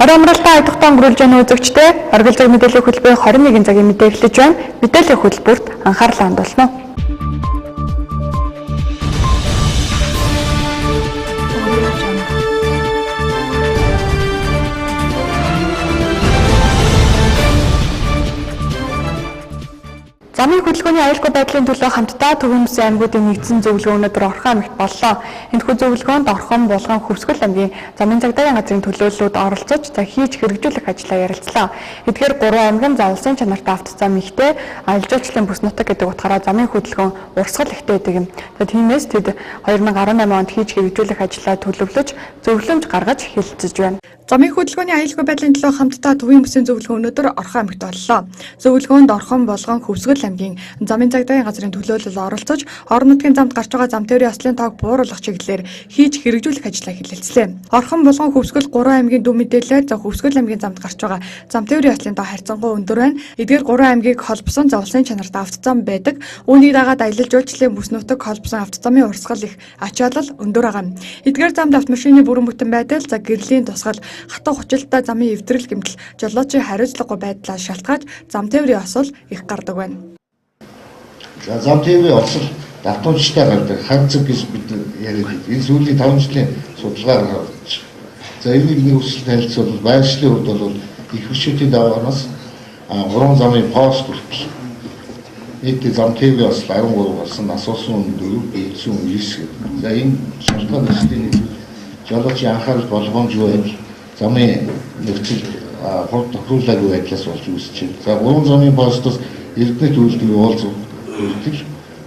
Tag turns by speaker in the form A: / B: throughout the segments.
A: Орон амралтаа айдахтан өнгөрүүлж байгаа үзэгчдээ Оргил цаг мэдээллийн хөтөлбөрийн 21 цагийн мэдээлэлж байна. Мэдээллийн хөтөлбөрт анхаарлаа хандуулна. Замын хөдөлгөөний аюулгүй байдлын төлөө хамтдаа Төвийн Бүсийн аймагуудын нэгдсэн зөвлөгөө өнөөдөр Орхон аймагт боллоо. Энэхүү зөвлөгөөнд Орхон, Булган, Хөвсгөл аймгийн замын цагдаагийн газрын төлөөллүүд оролцож хийж хэрэгжүүлэх ажлаа ярилцлаа. Эдгээр 3 аймгийн улсын чанартай автозам ихтэй аялал жуулчлалын бүс нутаг гэдэг утгаараа замын хөдөлгөөн урсгал ихтэй гэдэг юм. Тиймээс тэд 2018 онд хийж хэрэгжүүлэх ажлаа төлөвлөж зөвлөмж гаргаж хэлэлцэж байна. Замын хөдөлгөөний аюулгүй байдлын төлөө хамтдаа Төвийн Бүсийн зөвлөгөө өнөөдөр Орхон аймагт боллоо. Зөвлөгөөнд Орхон, Булган, Хөвсгөл аймгийн замын цагдаагийн газрын төлөөлөл оролцож, орон нутгийн замд гарч байгаа зам тээврийн ослын тоог бууруулах чиглэлээр хийж хэрэгжүүлэх ажлаа хэлэлцлээ. Орхон, Булган, Хөвсгөл 3 аймгийн дүү мэдээлэлээр Хөвсгөл аймгийн замд гарч байгаа зам тээврийн ослын тоо харьцангуй өндөр байна. Эдгээр 3 аймгийг холбосон улсын чанартай автозам байдаг. Үүнийг дагаад аялал жуулчлалын бүс нутаг холбосон автозамын урсгал их ачаалал өндөр байгаа. Эдгээр замд автомашины бүрэн бүтэн байдал, гэрлийн тусгал, хатуу хүчилттэй замын эвдрэл гэмтэл жолоочийн хариуцлагагүй байдлаас шалтгааж зам тээврийн осол их гардаг байна.
B: За зам тээврийн осол давтамжтай гардаг ханцэг гэж бид яриад байна. Энэ сүүлийн 5 жилийн судалгаар гаргаж. За энийг нэг өсөлт танилцуулбал байршлын хувьд бол их хүчтэй даваанаас 3 замын пост хүртэл нийт зам тээврийн осол 13 болсон, асуусан 4, ийдсэн 9 гэдэг. За энэ шалтгаан нэстийн жолоочийн анхаарал болгоомжгүй байдал замын нөхцөл хурд тохируулаагүй байдлаас болж үүсэж байна. За 3 замын постоос эрдэнэ төлөвлөлтийн уулзалт.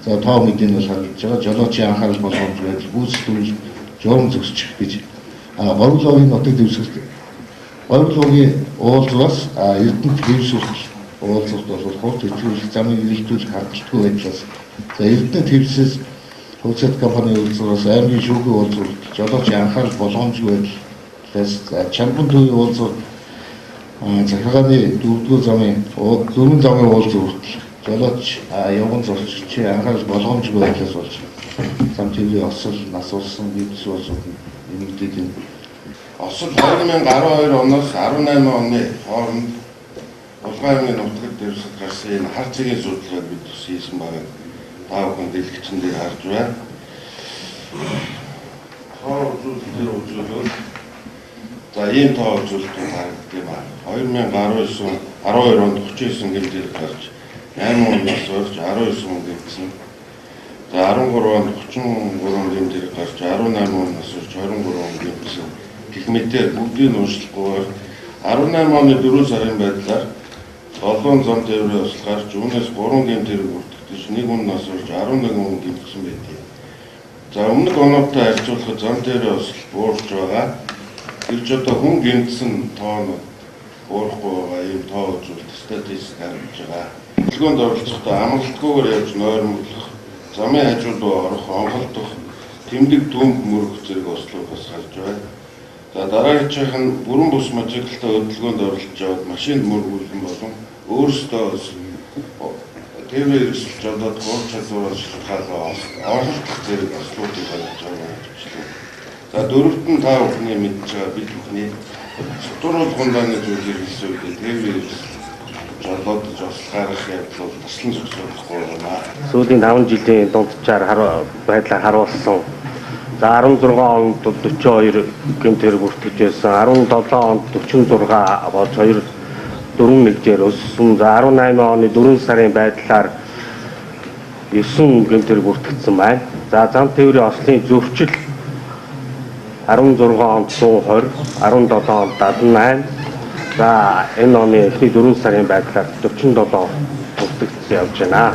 B: За тоо мэдээ нь бол харагдаж байгаа. Жолоочийн анхаарал болгоомж байдал гүйцэтгэл журам зөксчих гэж Оргилын нутаг дэвсгэрт Оргилын уулзлаас эрдэнэ дэвсгэрт уулзалт бол хурд тохируулах замын эргэлдүүлэх хангалтгүй байдлаас за эрдэнэ дэвсгээс хөлсөд компани уулзлаас аймгийн шүүхийн уулзалт жолоочийн анхаарал болгоомжгүй байдал Чамбан төвийн уулзалт захиргааны 4-р замын 4 замын уулзалт жолооч явган зурчийн анхаарал болгоомжгүй байдлаас болж зам тээврийн осол нас улсан бизнес улсууд нэмэгдээд байна.
C: Осол 2012 оноос 18 оны хооронд Булган аймгийн нутагт дэвсгэж гарсан энэ хар цэгийн судалгааг бид хийсэн байгаа. Та бүхэн дэлгэцэн дээр харж байна. Тоо үзүүлэлтээр үзүүлвэл за ийм тоо үзүүлэлтүүд харагддаг юм байна. 2019 онд 39 гэмтэл гарч 8 оноос орж 19 он гэмтсэн. За 13 онд 33 гэмтэл гарч 18 оноос орж 23 он гэмтсэн. Гэх мэтээр бүгдийг уншлахгүйгээр 18 оны 4 сарын байдлаар 7 зам тээврийн осол гарч үүнээс 3 гэмтэл бүртгэж 1 оноос орж 11 он гэмтсэн байдаг. За өмнөх оноотой харьцуулахад зам тээврийн осол буурч байгаа. Ирж одоо хүн гэмтсэн тоонууд буурахгүй байгаа ийм тоо үзүүлэлт статистик гаргаж байгаа. Хөдөлгөөнд оролцохдоо амралтгүйгээр явж нойрмоглох, замын хажууд орох, онголдох, тэмдэг төмб мөрөх зэрэг ослоогоос гарч байна. За дараагийнх нь бүрэн бус мажиглалтай хөдөлгөөнд оролцож аваад машинд мөргүүлэн болон өөрсдөө тээврийн эрсэлж одоод гол чадвараар шалтгаалгаа орлох зэрэг ослуудыг гаргаж байгаа гэж байна. За дөрөвт нь та бүхний мэдж байгаа бид бүхний сутруулах гундааны зүйл хэрэглэсэн үед тээврийн жолоодж ослохаарах явдал таслан зогсоохгүй байна.
D: Сүүлийн 5 жилийн дунджаар байдлаа харуулсан. За 16 онд 42 гэмтэр бүртгэж байсан. 17 онд 46 болж 4 нэгжээр өссөн. За 18 оны 4 сарын байдлаар 9 гэмтэр бүртгэгдсэн байна. За зам тээврийн ослын зөрчил 16 онд 120, 17 онд 78. За энэ оны эхний 4 сарын байдлаар 47 бүртгэгдсэн явж байна.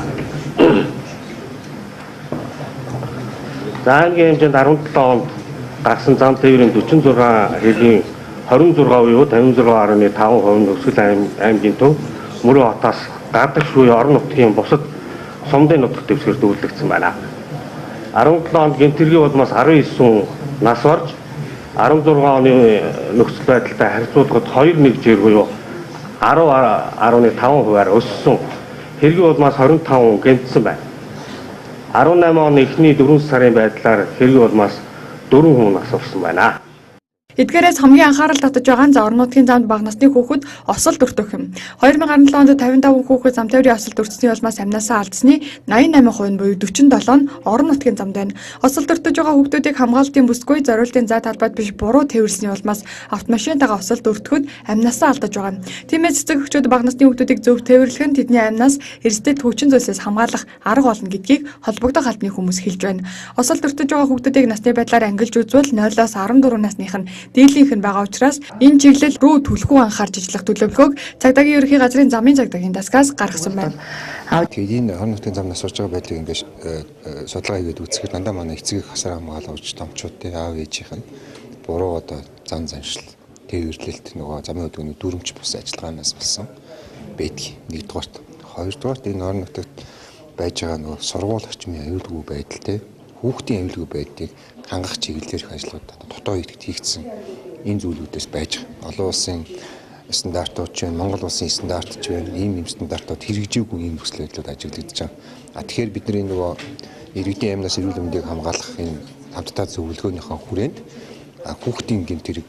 D: За аймгийн хэмжээнд 17 онд гарсан зам тээврийн 46 хэлийн 26% 56.5% нь Хөвсгөл аймгийн төв Мөрөө хотоос гадагш буй орон нутгийн бусад сумдын нутагт дэвсгэрт үйлдэгдсэн байна. 17 онд гэмтэргийн улмаас 19 нас орж 16 оны нөхцөл байдалтай харьцуулахад 2 нэгжээр буюу 10.5%-аар өссөн. Хэргийн улмаас 25 гэмтсэн байна. 18 оны эхний 4 сарын байдлаар хэргийн улмаас 4 хүн нас орсон байна.
A: Эдгээрээс хамгийн анхаарал татаж байгаа нь орон нутгийн замд бага насны хүүхэд осолд өртөх юм. 2017 онд 55 хүүхэд зам тээврийн осолд өртсөний улмаас амнасаа алдсны 88% буюу 47 нь орон нутгийн замд байна. Осолд өртөж байгаа хүүхдүүдийг хамгаалтын бүсгүй зориултын зай талбайд биш буруу тээвэрлсэний улмаас автомашинтайгаа осолд өртөхөд амнасаа алдаж байгаа юм. Тиймээс цэцэг эхчүүд бага насны хүүхдүүдийг зөв тээвэрлэх нь тэдний амнаас эрсдэл түүчин зүйлсээс хамгаалах арга болно гэдгийг холбогдох албаны хүмүүс хэлж байна. Осолд өртөж байгаа хүүхдүүдийг насны байдлаар ангилж үзвэл 0-аас 14 насных нь дийлийнх нь байгаа учраас энэ чиглэл рүү түлхүү анхаарч ажиллах төлөвлөгөөг цагдаагийн ерөнхий газрын замын цагдаагийн дасгаас гаргасан байна.
E: Тэгээд энэ орон нутгийн замнаас сурж байгаа байдлыг ингээд судалгаа хийгээд үзэхэд дандаа манай эцэг хасаар хамгаалж томчуудын аав ээжийнх нь буруу одоо зам заншил тээвэрлэлт нөгөө замын хөдөлгөөний дүрмж бус ажиллагаанаас болсон байдгийг нэгдүгээрт. Хоёрдугаарт энэ орон нутагт байж байгаа нөгөө сургууль орчмын аюулгүй байдал те хүүхдийн аюулгүй байдлыг хангах чиглэлээр их ажлууд дотоод идэвхтэй хийгдсэн энэ зүйлүүдээс байж байгаа. Олон улсын стандартууд ч байна, Монгол улсын стандарт ч байна, ийм стандартууд хэрэгжээгүй ийм нөхцөл байдлууд ажиглагдаж байгаа. Тэгэхээр бидний нөгөө иргэдийн амнаас эрүүл мэндийг хамгаалах энэ хамтдаа зөвлөгөөнийхөө хүрээнд хүүхдийн гэмтэрэг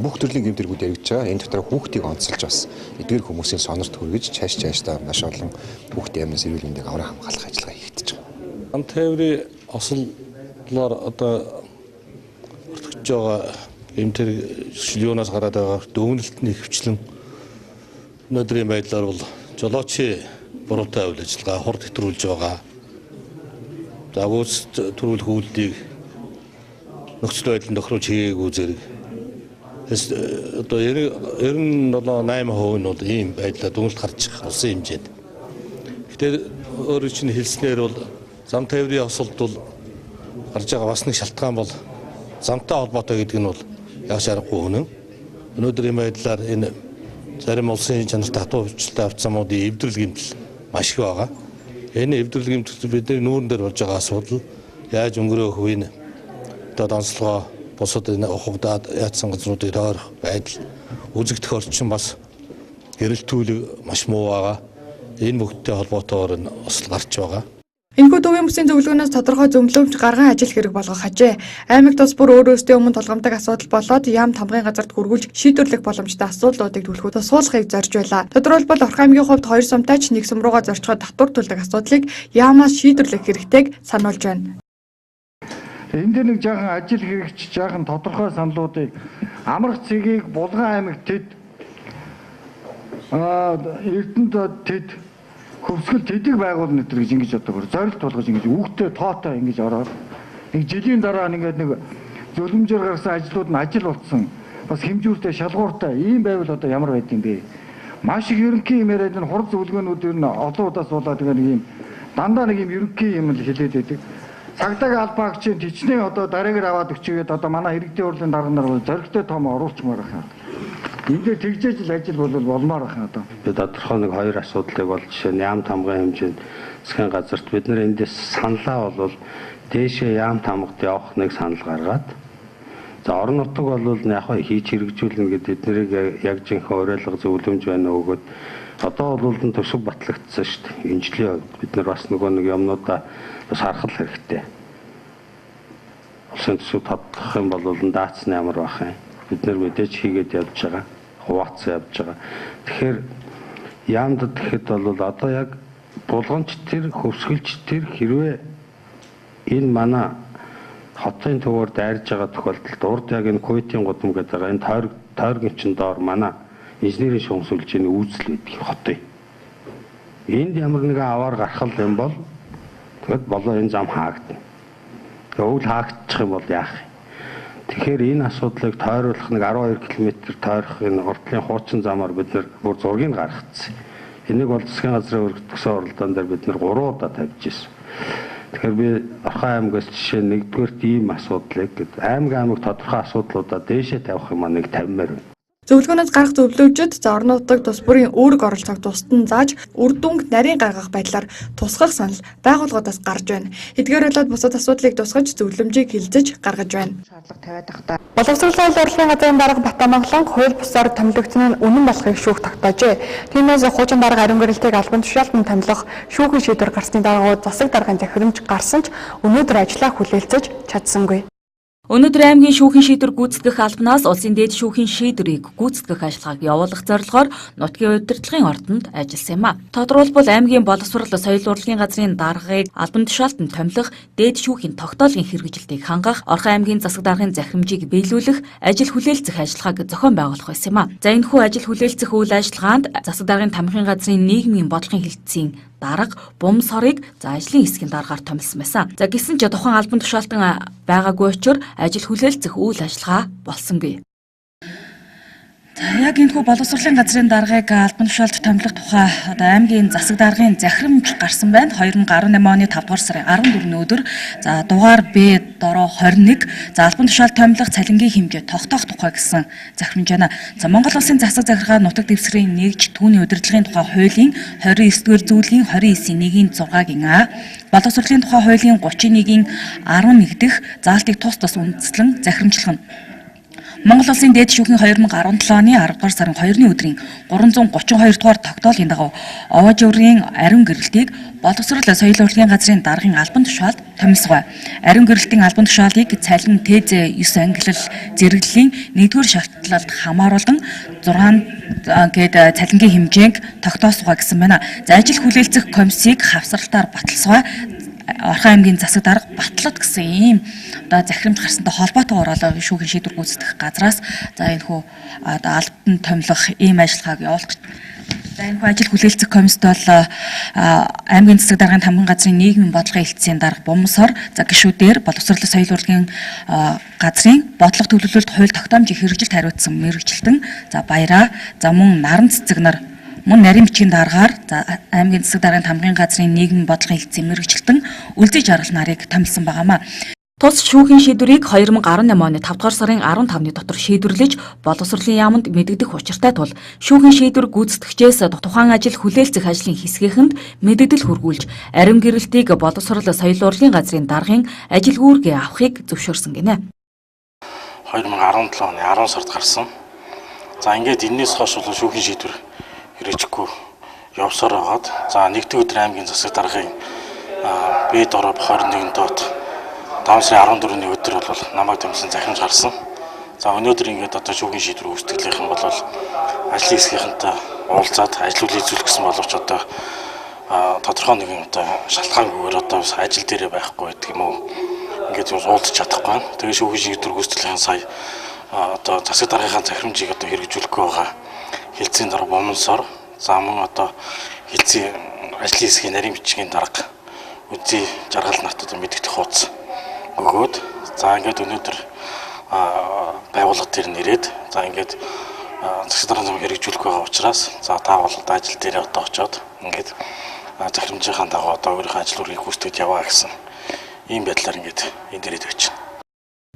E: бүх төрлийн гэмтэргүүд яригдж байгаа. Энэ дотор хүүхдийг онцолж бас эдгээр хүмүүсийн сонорт хүргэж цаашдаа маш олон хүүхдийн амнаас эрүүл мэндийг аврах хамгаалах ажиллагаа хийгдэж байгаа.
F: Зам тээврийн осоллоор одоо өртөж байгаа гэмтэрэг юунаас гараад байгаа дөвнөлтний хөвчлэн өнөөдрийн байдлаар бол жолоочийн буруутай үйл ажиллагаа хур хэтрүүлж байгаа. За гүйцэд төрүүлэх үйлдийг нөхцөл байдлын тохируулж хийгээгүй зэрэг. Одоо 97-8% нь бол ийм байдлаар дүнэлт гарч улсын хэмжээнд. Гэтэл өөрөөр чинь хэлснээр бол зам тээврийн осолд бол гарч байгаа бас нэг шалтгаан бол замтай холбоотой гэдэг нь бол яг шаргагүй үнэн. Өнөөдрийн байдлаар энэ зарим улсын чанартай хатуу хвчлэлтэй автозамуудын эвдрэл гэмтэл маш их байгаа. Энэ эвдрэл гэмтэл бидний нүүрэн дээр болж байгаа асуудал яаж өнгөрөөх вэ? Одоо онцлогоо бусад энэ ухагдаад яатсан газруудыг тойрох байдал үзэгдэх орчин бас гэрэлтүүлэг маш муу байгаа. Энэ бүгдтэй холбоотойгоор нь осол гарч байгаа.
A: Энэхүү төвийн бүсийн зөвлөгөөнөөс тодорхой зөвлөмж гарган ажил хэрэг болгох хажээ. Аймаг тус бүр өөрөөсөө өмнө толгомдог асуудал болоод яам тамгын газарт хүргүүлж шийдвэрлэх боломжтой асуудлуудыг түлхүү тусгуулахыг зорж байлаа. Тодорхойлбол Орхон аймгийн хувьд 2 сумтайч 1 сум руугаа зорчход татвар төлдөг асуудлыг яамаас шийдвэрлэх хэрэгтэйг сануулж байна.
G: Энд дээр нэг жаахан ажил хэрэгч жаахан тодорхой саналуудыг амрах цэгийг Булган аймаг тэд Эрдэнэт тэд хөвсгөл тэдэг байгуулна гэдэг гэж ингэж боддог. Зорилт болгож ингэж үгтэй тоотой ингэж ороод нэг жилийн дараа ингээд нэг зөвлөмжөөр гарсан ажлууд нь ажил болсон. Бас хэмжүүртэй шалгууртай ийм байвал одоо ямар байд юм бэ? Маш их ерөнхий юм яриад энэ хур зөвлөгөөнүүд ер нь олон удаа суулаад нэг юм дандаа нэг юм ерөнхий юм л хэлээд байдаг. Цагдаагийн албаагчийн тичнээ одоо дараагаар аваад өчигээд одоо манай иргэдийн хурлын дарга нар бол зоригтой том оруулчмаар байна. Энд дээр тэгжээж л ажил болмоор байна одоо.
D: Бид тодорхой нэг 2 асуудлыг бол жишээ нь яам тамгын хэмжээнд засгийн газарт бид нар эндээс саналаа бол дээшээ яам тамгад явах нэг санал гаргаад за орон нутаг бол яг хийж хэрэгжүүлнэ гэдэг эднэрийг яг жинхэнэ уриалга зөвлөмж байна өгөөд одоо бол төсөв батлагдсан шүү дээ. Инжлийн хувьд бид нар бас нөгөө нэг юмнуудаа бас харах хэрэгтэй. Улсын төсөв тодлох юм бол даацны ямар байх юм? Бид нар мэдээж хийгээд явж байгаа. Хуваацсан явж байгаа. Тэгэхээр яамд гэхэд бол одоо яг булганч тэр хөвсгөлч тэр хэрвээ энэ манай хотын төвөөр дайрж байгаа тохиолдолд урд яг энэ Куйтийн гудам гэдэг байгаа энэ тойргийн доор манай инженерийн шугамсуулжийн үйлсэл байдаг хотын. Энд ямар нэгэн аваар гарах юм бол тэгэд болоо энэ зам хаагдана. Өвөл хаагдчих юм бол яах вэ? Тэгэхээр энэ асуудлыг тойруулах нэг 12 км тойрох энэ уртлын хуучин замаар бид нар бүр зургийг гаргацсан. Энийг бол засгийн газрын өргөдсөн оролдоон дээр бид нар 3 удаа тавьж ирсэн. Тэгэхээр би Орхон аймагаас жишээ нэгдүгээрт ийм асуудлыг аймаг тодорхой асуудлуудаа дээшээ тавих юм аа нэг 50-маар байна.
A: Зөвлөгөөнөөс гарах зөвлөмжөд орон нутаг тус бүрийн үүрэг оролцоог тусдан зааж үр дүнг нарийн гаргах байдлаар тусгах санал байгууллагуудаас гарч байна. Эдгээр болоод бусад асуудлыг тусгаж зөвлөмжийг хилцэж гаргаж байна.
H: Шаардлага тавиад байхдаа
A: Боловсролын урлагийн газрын дарга Батамангалан хууль бусаар томилогдсон нь үнэн болохыг шүүх тогтоожээ. Тиймээс хуучин дарга ариун гэрэлтийг албан тушаалтанд томилох шүүхийн шийдвэр гарсны дараагаар засаг даргын захирамж гарсан ч өнөөдөр ажлаа хүлээлцэж чадсангүй.
H: Өнөөдөр аймгийн шүүхийн шийдвэр гүйцэтгэх албанаас улсын дээд шүүхийн шийдвэрийг гүйцэтгэх ажиллагааг явуулах зорилгоор нутгийн удирдлагын ордонд ажилласан юм а. Тодорхойлбол аймгийн боловсрол соёл урлагийн газрын даргыг албан тушаалтанд томилох, дээд шүүхийн тогтоолын хэрэгжилтийг хангах, Орхон аймгийн засаг даргын захирамжийг биелүүлэх, ажил хүлээлцэх ажиллагааг зохион байгуулах байсан юм а. За энэхүү ажил хүлээлцэх үйл ажиллагаанд засаг даргын тамхин газрын нийгмийн бодлогын хэлтсийн дарга, бум сорыг ажлын хэсгийн даргаар томилсон байсан. За гэсэн ч тухайн албан тушаалтан байгаагүй учраас ажил хүлээлцэх үйл ажиллагаа болсонгүй. Яг энэхүү боловсролын газрын даргаыг албан тушаалд томилох тухай аймгийн засаг даргын захирамж гарсан байна. 2018 оны 5 дугаар сарын 14-ний өдөр за дугаар Б дороо 21 за албан тушаалд томилох цалингийн хэмжээ тогтоох тухай гэсэн захирамж байна. За Монгол улсын засаг захиргаа нутаг дэвсгэрийн нэгж түүний удирдлагын тухай хуулийн 29-р зүйлийн 29-ийн 1-6-гийн А, боловсролын тухай хуулийн 31-ийн 11 дэх заалтыг тус үндэслэн захирамжлах нь. Монгол улсын дээд шүүхийн 2017 оны 10 дугаар сарын 2-ны өдрийн 332 дугаар тогтоолын дагуу овоож өрийн ариун гэрэлтийг боловсрол соёл урлагийн газрын даргын албан тушаалд томилсгоо. Ариун гэрэлтийн албан тушаалыг цалин ТЗ 9 ангиллал зэрэглэлийн 1-р шаардлалд хамааруулан 6 гээд цалингийн хэмжээг тогтоосгоо гэсэн байна. За ажил хүлээлцэх комиссийг хавсралтаар баталсгоо. Орхон аймгийн засаг дарга Батлад гэсэн ийм захирамж гарсантай холбоотойгоор шүүхийн шийдвэр гүйцэтгэх газраас за энэхүү албан томилох ийм ажиллагааг явуулах. За энэхүү ажил хүлээлцэх комиссд бол аймгийн засаг даргын тамгын газрын нийгмийн бодлогын хэлтсийн дарга Бумсор, за гишүүдээр боловсрол соёл урлагийн газрын бодлого төлөвлөлт хууль тогтоомжийг хэрэгжилт хариуцсан мэргэжилтэн, за Баяраа, за мөн наран цэцэг нар мөн нарийн бичгийн даргаар аймгийн засаг даргын тамгын газрын нийгмийн бодлогын хэлтсийн мэргэжилтэн үлзий жаргал нарыг томилсон байгаамаа. Тус шүүхийн шийдвэрийг 2018 оны 5 дугаар сарын 15-ны дотор шийдвэрлэж боловсролын яамд мэдэгдэх учиртай тул шүүхийн шийдвэр гүйцэтгэгчээс тухайн ажил хүлээлцэх ажлын хэсгээхэнд мэдэгдэл хүргүүлж ариун гэрэлтийг боловсрол соёл урлагийн газрын даргын ажил үүргээ авахыг зөвшөөрсөн гинэ.
I: 2017 оны 10 сард гарсан. За ингээд энэс хойш шүүхийн шийдвэр хэрэгжихгүй явсаар байгаад за нэгдүгээр өдөр аймгийн засаг даргын Б дороо 21 дот 5 сарын 14-ний өдөр бол намайг томилсон захирамж гарсан. За өнөөдөр ингээд шүүхийн шийдвэр үүсгэхийнх нь бол ажлын хэсгийнхэнтэй уулзаад ажил үйлчлүүлэх гэсэн боловч тодорхой нэгэн шалтгаангүйгээр ажил дээрээ байхгүй гэдэг юм уу. Ингээд уулзах чадахгүй. Тэгээ шүүхийн шийдвэр гүйцэтгэхийн сая засаг даргын захирамжийг хэрэгжүүлэхгүй байгаа. Хэлцийн дарга Бомонсор, за мөн хэлцийн ажлын хэсгийн нарийн бичгийн дарга үлзий жаргал нарт мэдэгдэх хуудас өгөөд за ингээд өнөөдөр байгууллага дээр нэрээд за ингээд засаг даргын замыг хэрэгжүүлэх байгаа учраас за та бол ажил дээр очиод ингээд захирамжийнхаа дагуу өөрийнхөө ажил үргийг гүйцэтгэж яваа гэсэн ийм байдлаар ингээд энэ дээрээ тавьчихна.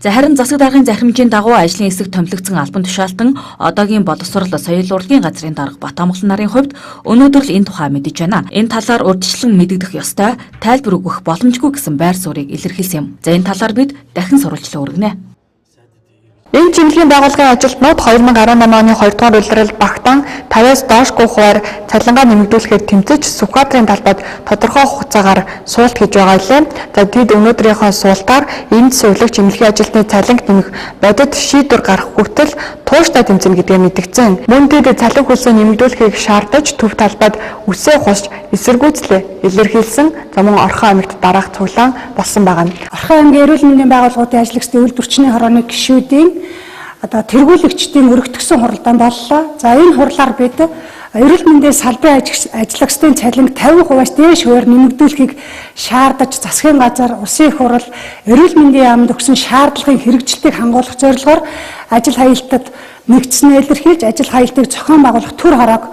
H: За харин засаг даргын захирамжийн дагуу ажлын хэсэг томилогдсон албан тушаалтан одоогийн боловсрол соёл урлагийн газрын дарга Батамгалан нарын хувьд өнөөдөр л энэ тухай мэдэж байна. Энэ талаар урьдчилан мэдэгдэх ёстой, тайлбар өгөх боломжгүй гэсэн байр суурийг илэрхийлсэн юм. За энэ талаар бид дахин сурвалжлан өргөнэ.
A: Энэ чиглэлийн байгууллагын ажилтнууд 2018 оны 2 дугаар улиралд багтаан 50-аас доошгүй хуваар цалингаа нэмэгдүүлэхээр тэмцэж Сүхбаатарын талбайд тодорхой хугацаагаар суулт хийж байгаа илээ. За тэд өнөөдрийнхөө суултаар энд сувлагч эмнэлгийн ажилтны цалинг нэмэх бодит шийдвэр гарах хүртэл тууштай тэмцэнэ гэдгээ мэдгдсэн. Мөн тэд цалин хөлсөө нэмэгдүүлэхийг шаардаж төв талбайд үсээ хусч эсэргүүцлээ илэрхийлсэн. За мөн Орхон аймагт дараах цуглаан болсон байгаа.
J: Орхон аймгийн эрүүл мэндийн байгууллагуудын ажиллагчдын үйлдвэрчний хорооны гишүүдийн тэргүүлэгчдийн өргөтгсөн хуралдаан боллоо. За энэ хурлаар бид эрүүл мэндийн салбарын ажиллагчдын цалинг 50%-аас дээш хувиар нэмэгдүүлэхийг шаардаж засгийн газар, улсын их хурал, эрүүл мэндийн яамд өгсөн шаардлагын хэрэгжилтийг хангуулах зорилгоор ажил хаялтад нэгдснээ илэрхийлж ажил хаялтыг зохион байгуулах төр хороог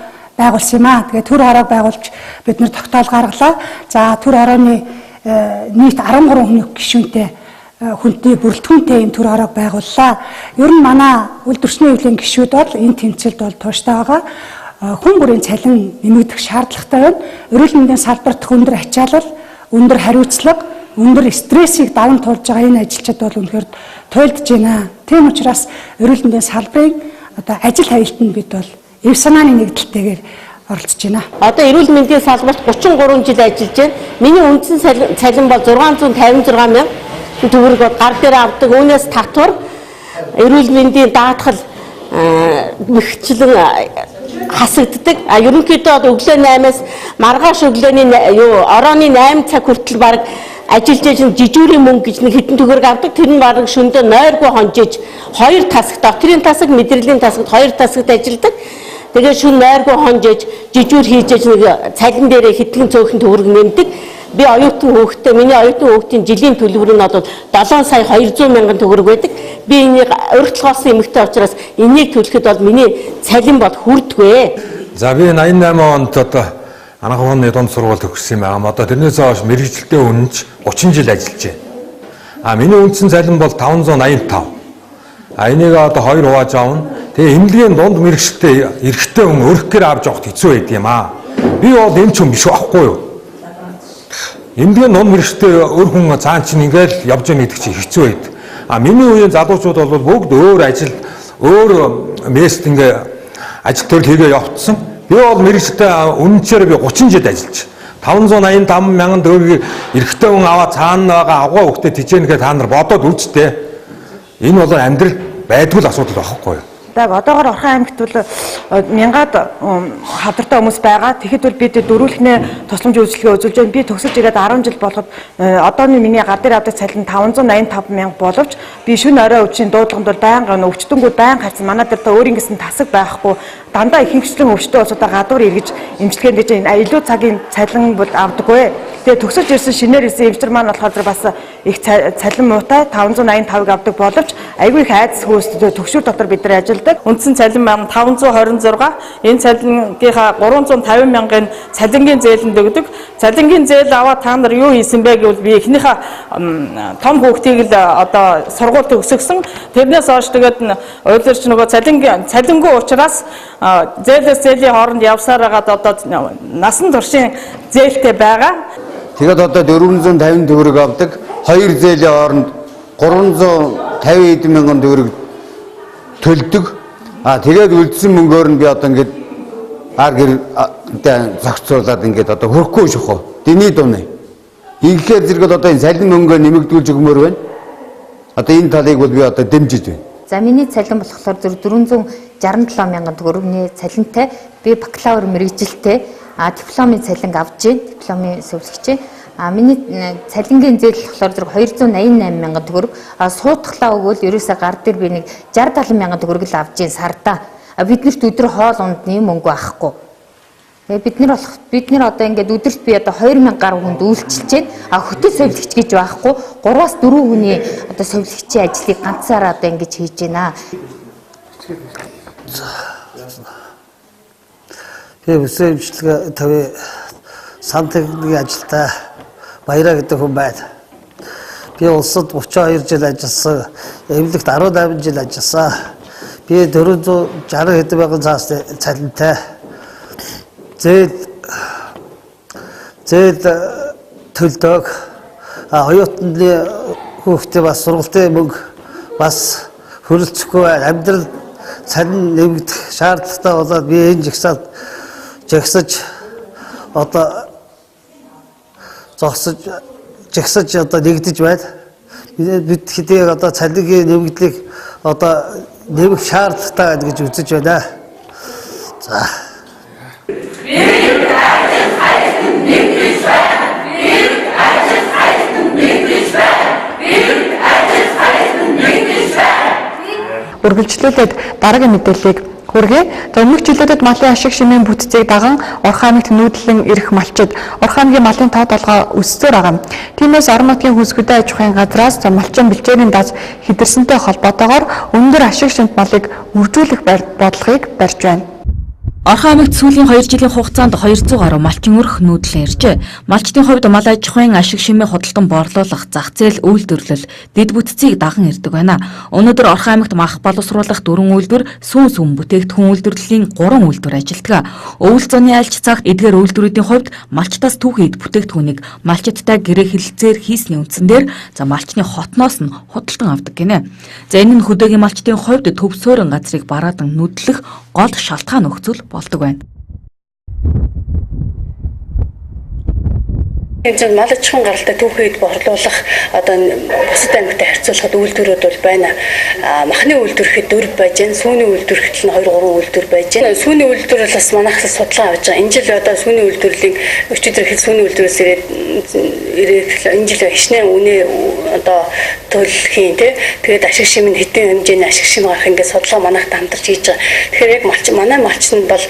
J: байгуулсан юм аа. Тэгээ төр хороог байгуулж бид нэр тогтоол гаргалаа. За төр хорооны нийт 13 хүний гишүүнтэй хүнтэй бүрэлдэхүүнтэй юм төр хороог байгууллаа. Ер нь манай үйлдвэрчний хөвлийн гишүүд бол энэ тэмцэлд бол тууштай байгаа. Хүн бүрийн цалин нэмэгдэх шаардлагатай байна. Эрүүл мэндийн салбарт өндөр ачаалал, өндөр хариуцлага, өндөр стрессийг даван туулж байгаа энэ ажилчид бол үнэхээр туйлдж байна. Тийм учраас эрүүл мэндийн салбарын ажил хаялтанд бид бол эв санааны нэгдэлтэйгээр оролцож байна.
K: Одоо эрүүл мэндийн салбарт 33 жил ажиллаж байна. Миний үндсэн цалин бол 656 мянга. төгрөг гар дээр авдаг. Үүнээс татвар эрүүл мэндийн даатгал мэгчлэн хасагддаг. Ерөнхийдөө өглөө 8-аас маргааш өглөөний орооны 8 цаг хүртэл баг ажиллаж байгаа жижүүрийн мөнгө гэж нэг хэдэн төгрөг авдаг. Тэр нь баг шөндөө нойргүй хонжиж 2 тасаг, докторийн тасаг, мэдээллийн тасагт 2 тасагт ажилладаг. Тэгээд шүн нойргүй хонжиж жижүүр хийж нэг цалин дээрээ хэдхэн цөөхөн төгрөг нэмдэг. Би оюутан хүүхдээ, миний оюутан хүүхдийн жилийн төлбөр нь бол 7 сая 200 мянган төгрөг байдаг. Би энийг урьдчилгоосон эмэгтэй учраас энийг төлөхөд бол миний цалин бол хүрдэггүй.
L: За би 88 онд одоо Анхны дунд сургууль төгссөн юм аа. Одоо тэрнээс хойш мэрэгчлээ үнэнч 30 жил ажиллаж байна. Миний үндсэн цалин бол 585. Энийг одоо 2 хувааж авна. Тэгээ эмнэлгийн дунд мэрэгчлээ эрэгтэй хүн өрхгөр авч явахд хэцүү байд юм аа. Би бол эмч хүн биш байхгүй юу? Эмнэлгийн дунд мэрэгчлээ өр хүн цаан чинь ингээл явж яах гэдэг чинь хэцүү байд. Миний үеийн залуучууд бол бүгд өөр ажил, өөр мест ингээ ажил төрөл хийгээ явцсан. Би бол мэрэгчлээ үнэнчээр би 30 жил ажиллаж 585 мянган төгрөгийг эрэгтэй хүн аваад цаана байгаа авгаа хөхтэй тижээнгээ та нар бодоод үзтээ. Энэ бол амьдрал байдгүй л асуудал байхгүй юу?
M: Одоогоор Орхон аймагт бол мянгаад хавдартай хүмүүс байгаа. Тэгэхэд бол бид дөрвөлхнээ тусламж үйлчилгээ үзүүлж байна. Би төгсөж ирээд 10 жил болгоод одооны миний гар дээр авдаг цалин 585 мянга боловч би шөнө орой өвчин дуудлаганд бол байнга өвчтөнгүүд байнга харсан. Манай дээр та өөрийн гэсэн тасаг байхгүй. Дандаа их хэмжлэн өвчтөө улсуудаа гадуур эргэж эмчилгээнд дэж илүү цагийн цалин бол авдаггүй. Тэгээ төгсөж ирсэн шинээр ирсэн эмчтэр маань болохоор бас их цалин муутай 585-ыг авдаг боловч айгүй их айдас хөөс төгшүүр дотор бид нар ажилладаг.
N: Үндсэн цалин маань 526. Энэ цалингийнхаа 350 мянган цалингийн зээлэнд өгдөг. Цалингийн зээл аваад та нар юу хийсэн бэ гэвэл би эхнийхээ том хүүхдийг л одоо сургуульд өсгсөн. Тэрнээс хойш тэгээд уйларч нөгөө цалингүй учраас зээлээс зээлийн хооронд явсаар хагаад одоо насан туршийн зээлтэй байгаа.
O: Тэгээд одоо 450 төгрөг авдаг. 2 зээлийн хооронд 350 мянган төгрөг төлдөг. Тэгээд үлдсэн мөнгөөр нь би одоо ингээд ар гэр зохицуулаад ингээд одоо хөрөхгүй шөхөө. Дэний дуны. Инхээр зэрэг одоо энэ цалин мөнгөө нэмэгдүүлж өгмөр байна. Одоо энэ талыг бол би одоо дэмжиж байна.
P: За миний цалин болохоор 467 мянган төгрөгийн цалинтай би бакалавр мэрэгжилтэй дипломын цалин авч байна. Дипломын зөвлөгч. Миний цалингийн зээл болохоор 288 мянган төгрөг. Суудахлаа өгвөл ерөөсөө гар дээр би нэг 60-70 мянган төгрөг л авж ийн сардаа. Биднэрт өдөр хоол ундны мөнгө авахгүй. Бид нэр одоо ингээд өдөрт би одоо 2000 гаруй хүнд үйлчилж байна. Хөтөл совилогч гэж байхгүй. 3-4 хүний одоо совилогчийн ажлыг ганцаараа одоо ингэж хийж байна.
Q: Би өсөө имчилгээ тавь сантехникийн ажилдаа Баяраа гэдэг хүн байна. Би улсад 32 жил ажилласан. Эмнэлэгт 18 жил ажилласан. Би 460 хэдэн мянган цаас цалинтай. Зээл төлдөг. Оюутны хүүхдээ бас сургалтын мөнгө бас хөрөлцөхгүй байна. Амьдрал цалин нэмэгдэх шаардлагатай болоод би энэ жагсаж одоо жагсаж одоо нэгдэж байна. Бид хэдийг одоо цалингийн нэмэгдлийг одоо нэмэх шаардлагатай гэж үзэж байна. За.
A: Үргэлжлүүлээд дараагийн мэдээллийг хүргэе. Өмнөх жилүүдэд малын ашиг шимийн бүтцийг даган Орхон аймагт нүүдлэн ирэх малчид Орхон аймгийн малын тоо толгой өссөөр байгаа. Тиймээс орон нутгийн хүнсгүдэн аж ахуйн газраас малчин бэлчээрийн дац хидэрсэнтэй холбоотойгоор өндөр ашиг шимт малыг үржүүлэх бодлогыг барьж байна.
H: Орхон аймагт сүүлийн 2 жилийн хугацаанд 200 гаруй малчин өрх нүүдлэн иржээ. Малчдын хувьд мал аж ахуйн ашиг шимээ худалдан борлуулах, зах зээл үйлдвэрлэл, дэд бүтцийг даган ирдэг байна. Өнөөдөр Орхон аймагт мах боловсруулах 4 үйлдвэр, сүүн бүтээгдэхүүн үйлдвэрлэлийн 3 үйлдвэр ажилладаг. Өвөл зуны альч цагт эдгээр үйлдвэрүүдийн хувьд малчтаас түүхий эд бүтээгдэхүүнийг малчдтай гэрээ хэлэлцээр хийсний үндсэндээр малчны хотноос нь худалдан авдаг гинэ. За энэ нь хөдөөгийн малчдын хувьд төв суурин газрыг бараадан нүдлэх гол шалтгаан нөхцөл болдог байна.
R: Хэмжээнд мал аж ахуйн гаралтай түүхийд борлуулах одоо бусад аймагтай харьцуулахад үйлдвэрүүд бол байна. Махны үйлдвэр гэхэд 4 байж байна. Сүүний үйлдвэр гэтэл 2-3 үйлдвэр байж байна. Сүүний үйлдвэр бол бас манайх судалгаа авч байгаа. Энэ жил одоо сүүний үйлдвэрлэлийн өчигдөр их сүүний үйлдвэрээс ирээд энэ жил хичнээн үнэ одоо төлөхийн тэгээд ашиг шим нь хэдэн хэмжээний ашиг шим гарах ингээд судалгаа манайхтай хамтарч хийж байгаа. Тэгэхээр яг манай малчтанд бол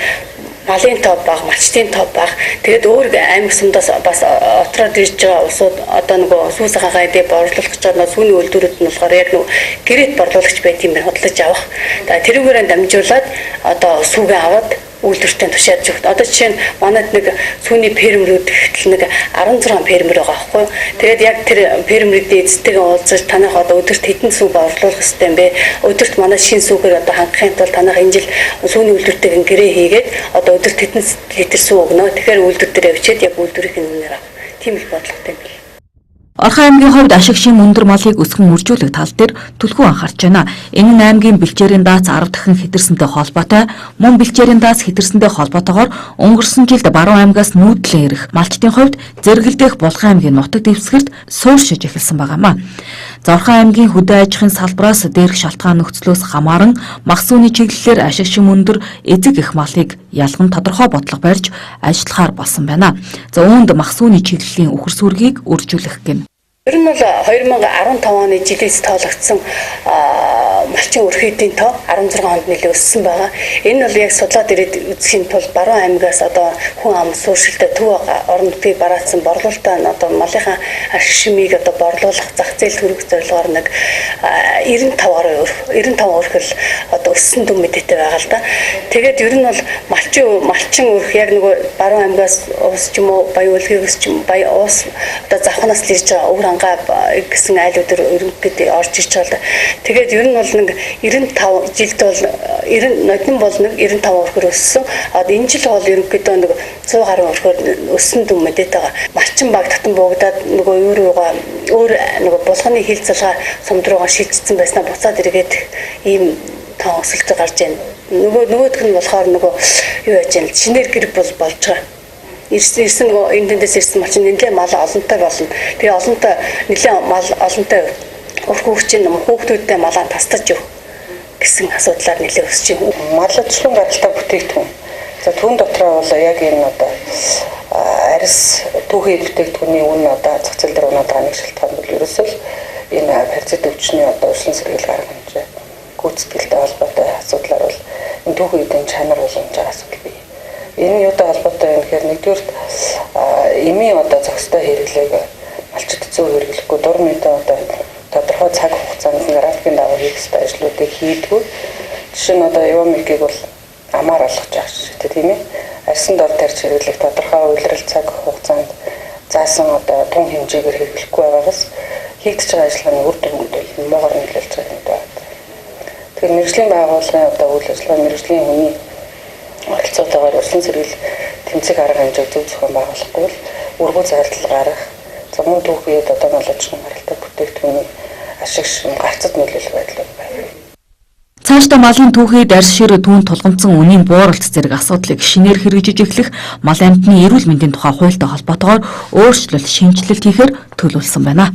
R: малын тоо бага, малчтын тоо бага. Тэгээд өөр аймаг сумдаас бас отроод ирж байгаа улсууд одоо нөгөө сүүс хагаа дээр борлуулах гэж байгаа сүүний үйлдвэрүүд нь болохоор яг нөгөө гэрэт борлуулагч байт юм байна хөдлөж авах. Тэрүүгээр дамжуулаад одоо сүүгээ аваад үйлдвэртээ тушааж өгт. Одоо жишээ нь манайд нэг сүүний фермерүүд гэхтэл нэг 16 фермер байгаа байхгүй. Тэгээд яг тэр фермерүүдийн эзэдтэйгээ уулзаж танах одоо өдөрт хэдэн сүү борлуулах хэрэгтэй юм бэ? Өдөрт манай шинэ сүүгээр одоо хангахын тулд танах энэ жил сүүний үйлдвэртэйг гэрээ хийгээд одоо өдөрт хэдэн литр сүү өгнө. Тэгэхээр үйлдвэр дээр авчиад яг үйлдвэрийн нэмээр авах. Тийм их бодлоготой юм байна.
H: Орхон аймгийн хувьд ашиг шим өндөр малыг өсгөн үржүүлэх тал дээр түлхүү анхаарч байна. Энэ нь аймгийн бэлчээрийн дац 10 дахин хэтэрсэнтэй холбоотой. Мөн бэлчээрийн дац хэтэрсэнтэй холбоотойгоор өнгөрсөн жилд Баруун аймгаас нүүдлэн ирэх малчтын хувьд зэрэгэлдэх Булган аймгийн нутаг дэвсгэрт суурьшиж эхэлсэн байгаамаа. Орхон аймгийн хөдөө аж ахуйн салбараас дээрх шалтгаан нөхцлөөс хамааран мах сүүний чиглэлээр ашиг шим өндөр эзэг их малыг ялган тодорхой бодлого барьж ажиллахаар болсон байна. Үүнд мах сүүний чиглэлийн үхэр сүргийг үржүүлэх гэнэ.
R: Ер нь бол 2015 оны жилээс тоологдсон малчин өрхөйдийн тоо 16 онд нэлээд өссөн байгаа. Энэ бол яг судлаад ирээд үзэхийн тулд Баруун аймгаас одоо хүн ам сууршилтай төв оронд бий бараацсан борлуулалтаа одоо малынхаа ашиг шимийг одоо борлуулах зах зээл төрөх зорилгоор нэг 95 өрхөл одоо өссөн дүн мэдээтэй байгаа л да. Тэгээд ер нь бол малчин өрх яг нөгөө Баруун аймгаас уус ч юм уу Баян үлгээс ч юм Баян уус одоо завханаас л ирж байгаа өвөр ангаа гэсэн айлуудаар өргөдөд орж ирж байгаа. Тэгээд ер нь бол нэг 95 жилд бол 90 нодон бол нэг 95 өрхөр өссөн. Энэ жил бол ерөнхийдөө нэг 100 гаруй өрхөр өссөн дүн мэдээд байгаа. Малчин баг татан буугдаад нөгөө өөр нөгөө булганы хил залгаа сумдруугаар шилжсэн байснаа буцаад эргээд ийм тоо өсөлт гарч байна. Нөгөөх нь болохоор нөгөө юу яаж юм шинээр гэр болж байгаа. Ирсэн нөгөө эндээс ирсэн малчин нэлээд мал олонтой болно. Тэгээ олонтой нэлээд мал олонтой өрхөвчин хүүхдүүдтэй малаа тастаж өг гэсэн асуудлаар нэлээд өсөж байна.
S: Мал аж ахуйн гаралтай бүтээгдэхүүн. За түүн дотроо бол яг энэ одоо арьс түүхийн бүтээгдэхүүний үн одоо зах зээл дээр унаад байгаа нэг шалтгаан бол ерөөсөө энэ харьцаг өвчний одоо урьдчилан сэргийл гарах хэмжээ гүйцэтгэлтэй холбоотой асуудлаар бол энэ түүхийн эдийн чанар боломж байгаа асуудал бий. Энэ юутай холбоотой юм гэхээр нэгдүгээр эмийн одоо зохистой хэрэглээг малчид зөв хэрэглэхгүй дур мэдээ одоо тодорхой цаг хугацаанд графикийн дагуу хийх ёстой ажлуудыг хийдгүү. Жишээ нь одоо явамикийг бол амаар олгож байгаа шүү дээ тийм ээ. Арьсан дор тарьж хэрэглэх тодорхой үйлрэл цаг хугацаанд заасан одоо тун хэмжээгээр хэрэглэхгүй байгаагаас хийгдэж байгаа ажиллагааны үр дүнүүд бол муугар нөлөөлж байгаа юм байна. Тэгэхээр мэргэжлийн байгууллагын одоо үйл ажиллагаа мэргэжлийн хүний оролцоотойгоор урьдчилан сэргийл тэмцэх арга хэмжээг зөв зохион байгуулахгүй бол үргүү зардал гарах замун түүхийд одоо мал аж ахуйн гаралтай бүтээгдэхүүний ашиг шин гарцад нөлөөлөх байдал байна.
H: Цаашдаа малын түүхийд арьс шир түүнд тулгамдсан үнийн бууралт зэрэг асуудлыг шинээр хэрэгжиж эхлэх мал амьтны эрүүл мэндийн тухай хуультай холбоотойгоор өөрчлөлт шинжилэлт хийхээр төлөвлөсөн байна.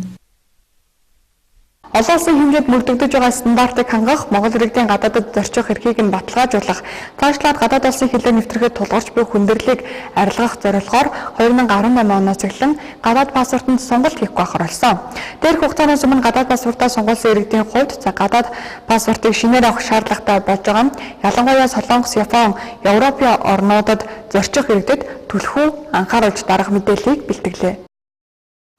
A: Олон улсын хэмжээнд мөрдөгдөж байгаа стандартыг хангах, Монгол иргэдийн гадаадд зорчих эрхийг нь баталгаажуулах, цаашлаад гадаад улсын хилээ нэвтрэхэд тулгарч буй хүндрэлийг арилгах зорилгоор 2018 оноос эхлэн гадаад паспортод сонголт хийх байхаар болсон. Дээрх хугацаанаас өмнө гадаад паспортоор сонгуулсан иргэдийн хувьд гадаад паспортыг шинээр авах шаардлагатай болж байгаа нь ялангуяа Солонгос, Япон, Европын орнуудад зорчих иргэдэд түлхүү анхааруулж дарах мэдээллийг бэлтгэлээ.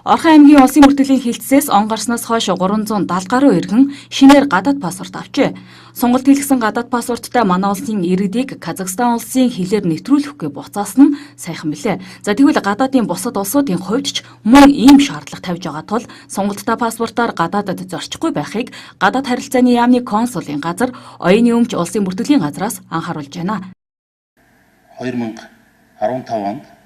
H: Орхон аймгийн улсын бүртгэлийн хилцээс он гарснаас хойш 370 гаруй иргэн шинээр гадаад паспорт авчээ. Сонголт хийлгсэн гадаад паспорттай манай улсын иргэдийг Казахстан улсын хилээр нэвтрүүлэхгүй буцаасан нь сайхан билээ. За тэгвэл гадаадын бусад улсуудын хувьд ч мөн ийм шаардлага тавьж байгаа тул сонголттой паспортоор гадаадд зорчихгүй байхыг гадаад харилцааны яамны консулын газар оюуны өмч улсын бүртгэлийн газраас анхааруулж байна.
T: 2015 онд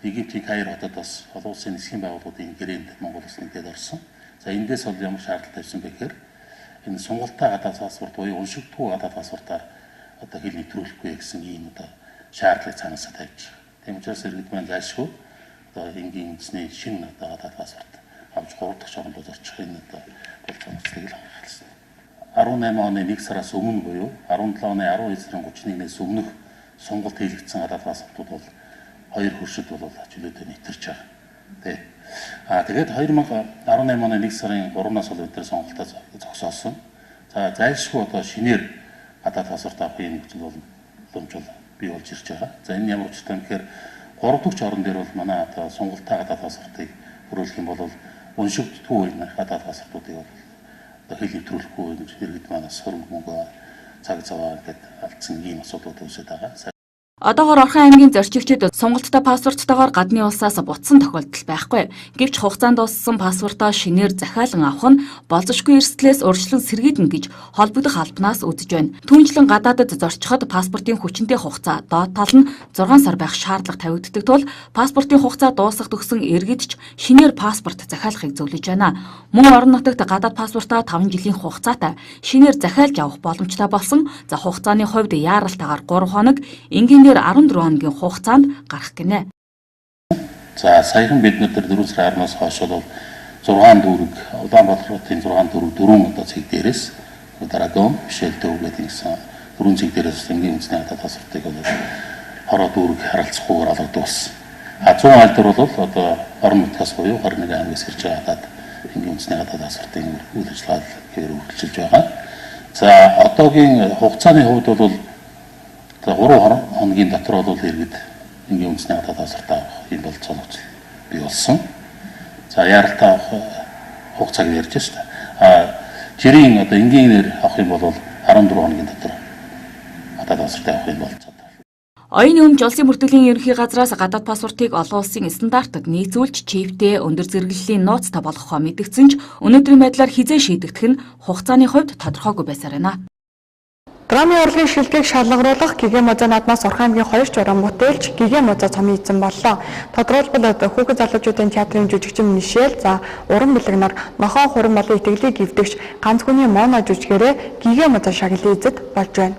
T: Египтийн Каир хотод бас олон улсын нисхийн байгууллагын гэрээнд Монгол улс нэгдээд орсон. За эндээс бол ямар шаардлага тавьсан бэ гэхээр энэ сонголттой гадаад паспорт буюу уншигдгүй гадаад паспортоор одоо хил нэвтрүүлэхгүй гэсэн ийм одоо шаардлагыг цаанаасаа тавьж байгаа. Тийм учраас иргэд маань зайлшгүй одоо энгийн үндэсний шинэ одоо гадаад паспорт авч 3 дахь оронд орчих энэ одоо болж байгаа зүйлийг л анхаарсан. 18 оны 1 сараас өмнө буюу 17 оны 12 сарын 31-ээс өмнөх сонголт хийгдсэн гадаад паспортууд бол 2 хөршид бол чөлөөтэй нэвтэрч байгаа. Тэ. Тэгээд 2018 оны 1 сарын 3-наас бол бид сонголтоо зогсоосон. За зайлшгүй одоо шинээр гадаад паспорт авахын нөхцөл боломжтой бий болж ирж байгаа. За энэ ямар учиртай вэ гэхээр 3 дахь орон дээр бол манай одоо сонголтоо гадаад паспортыг хөрвүүлэх юм бол уншигддаггүй энэ гадаад паспортуудыг бол одоо хэл нэвтрүүлэхгүй гэж иргэд манаас хөрөнгө цаг зав гэдэг алдсан ийм асуудлууд үүсэж байгаа.
H: Одоогоор Орхон аймгийн зорчигчид сонголттой паспорттойгоор гадны улсаас буцсан тохиолдол байхгүй. Гэвч хугацаанд дууссан паспортоо шинээр захиалан авах нь болзошгүй эрсдлээс урьдчилан сэргиydнэ гэж холбогдох албанаас үзэж байна. Түүнчлэн гадаадд зорчиход паспортын хүчинтэй хугацаа доод тал нь 6 сар байх шаардлага тавигддаг тул паспортын хугацаа дуусах төгсөн иргэд ч шинээр паспорт захиалахыг зөвлөж байна. Мөн орон нутагт гадаад паспортоо 5 жилийн хугацаатай шинээр захиалж авах боломжтой болсон. За хугацааны хувьд яаралтайгаар 3 хоног, энгийнээр 14 хоногийн хугацаанд гарах гинэ.
T: За саяхан бид нар 4 сарын 10-наас хойш бол 6 дүүрэг Улаанбаатарын 6 дүүрэг 4 одоо цэг дээрээс Дарагон, Бишэлтөө гэдэг гэсэн 4 цэг дээрээс энгийн үндэсний гадаад паспортыг бол хороо дүүрэг харилцахгүйгээр алгадуулсан. 100 айлтар бол одоо орон нутгаас буюу 21 аймагаас ирж байгаа гадаад энгийн үндэсний гадаад паспортын үйл ажиллагааг үргэлжилж байгаа. За одоогийн хугацааны хувьд бол 3 хоногийн дотор бол иргэд энгийн үндэсний гадаад паспорт авах юм бол цолгоц бий болсон. За яаралтай авах хугацааг ярьж байна. Жирийн одоо энгийнээр авах юм бол 14 хоногийн дотор гадаад паспорт авах юм бол
H: Оюуны өмнө улсын бүртгэлийн ерөнхий газраас гадаад паспортыг олон улсын стандартад нийцүүлж чиптэй өндөр зэрэглэлийн нууцтай болгохоо мэдгдсэн ч өнөөдрийн байдлаар хизээ шийдэгдэх нь хугацааны хувьд тодорхойгүй байсаар байна.
A: Драмын урлагийн шилдэгийг шалгаруулах гигэн музей наадмаас Орхон аймгийн 2 журам бүтээлч гигэн музей цомын эзэн боллоо. Тодорхойлбол хүүхэд залуучуудын театрын жүжигчин Мишель, за уран бүлэг нар нохоо хуран болон итгэлийг эвдэгч ганц хүний моно жүжигээрээ гигэн музей шагналын эзэд болж байна.